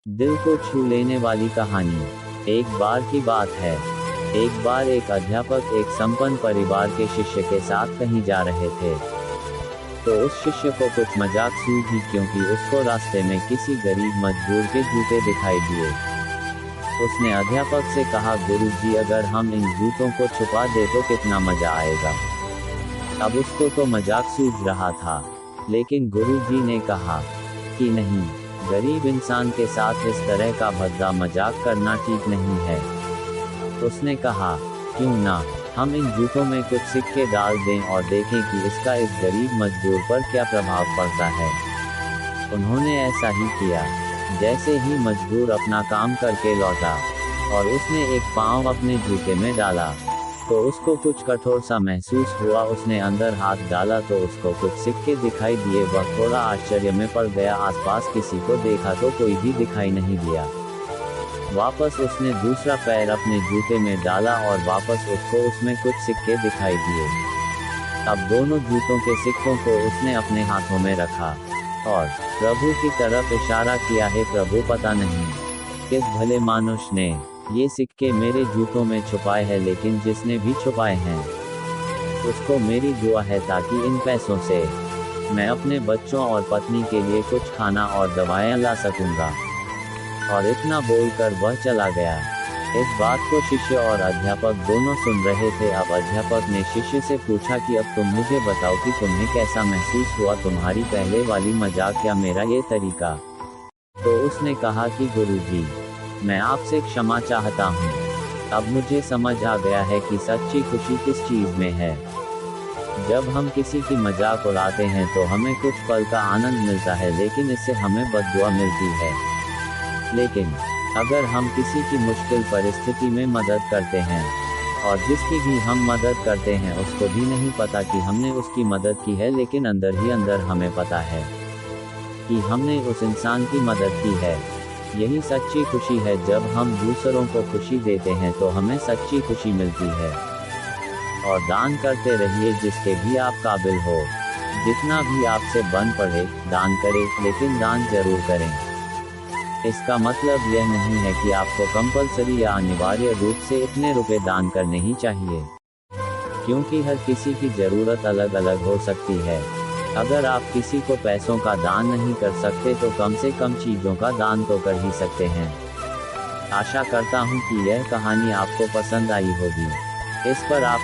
दिल को छू लेने वाली कहानी। एक बार की बात है। एक बार एक अध्यापक एक संपन्न परिवार के शिष्य के साथ कहीं जा रहे थे। तो उस शिष्य को कुछ मजाक सूझी क्योंकि उसको रास्ते में किसी गरीब मजदूर के जूते दिखाई दिए। उसने अध्यापक से कहा, गुरुजी, अगर हम इन जूतों को छुपा दे तो कितना मजा आएगा। अब उसको तो मजाक सूझ रहा था, लेकिन गुरुजी ने कहा कि नहीं, गरीब इंसान के साथ इस तरह का भद्दा मजाक करना ठीक नहीं है। उसने कहा, क्यों ना हम इन जूतों में कुछ सिक्के डाल दें और देखें कि इसका इस गरीब मजदूर पर क्या प्रभाव पड़ता है। उन्होंने ऐसा ही किया। जैसे ही मजदूर अपना काम करके लौटा और उसने एक पांव अपने जूते में डाला तो उसको कुछ कठोर सा महसूस हुआ। उसने अंदर हाथ डाला तो उसको कुछ सिक्के दिखाई दिए। वह थोड़ा आश्चर्य में पड़ गया। आसपास किसी को देखा तो कोई भी दिखाई नहीं दिया। वापस उसने दूसरा पैर अपने जूते में डाला और वापस उसको उसमें कुछ सिक्के दिखाई दिए। अब दोनों जूतों के सिक्कों को उसने अपने हाथों में रखा और प्रभु की तरफ इशारा किया, है प्रभु, पता नहीं किस भले मानुष ने ये सिक्के मेरे जूतों में छुपाए हैं, लेकिन जिसने भी छुपाए हैं उसको मेरी दुआ है ताकि इन पैसों से मैं अपने बच्चों और पत्नी के लिए कुछ खाना और दवाएं ला सकूंगा। और इतना बोलकर वह चला गया। इस बात को शिष्य और अध्यापक दोनों सुन रहे थे। अब अध्यापक ने शिष्य से पूछा कि अब तुम मुझे बताओ कि तुम्हें कैसा महसूस हुआ, तुम्हारी पहले वाली मजाक या मेरा ये तरीका। तो उसने कहा कि गुरुजी, मैं आपसे क्षमा चाहता हूँ। अब मुझे समझ आ गया है कि सच्ची खुशी किस चीज में है। जब हम किसी की मजाक उड़ाते हैं तो हमें कुछ पल का आनंद मिलता है, लेकिन इससे हमें बद्दुआ मिलती है। लेकिन अगर हम किसी की मुश्किल परिस्थिति में मदद करते हैं और जिसकी भी हम मदद करते हैं उसको भी नहीं पता कि हमने उसकी मदद की है, लेकिन अंदर ही अंदर हमें पता है कि हमने उस इंसान की मदद की है। यही सच्ची खुशी है। जब हम दूसरों को खुशी देते हैं तो हमें सच्ची खुशी मिलती है। और दान करते रहिए जिसके भी आप काबिल हो। जितना भी आपसे बन पड़े दान करें, लेकिन दान जरूर करें। इसका मतलब यह नहीं है कि आपको कंपलसरी या अनिवार्य रूप से इतने रुपए दान करने ही चाहिए, क्योंकि हर किसी की जरूरत अलग अलग हो सकती है। अगर आप किसी को पैसों का दान नहीं कर सकते तो कम से कम चीजों का दान तो कर ही सकते हैं। आशा करता हूँ कि यह कहानी आपको पसंद आई होगी। इस पर आप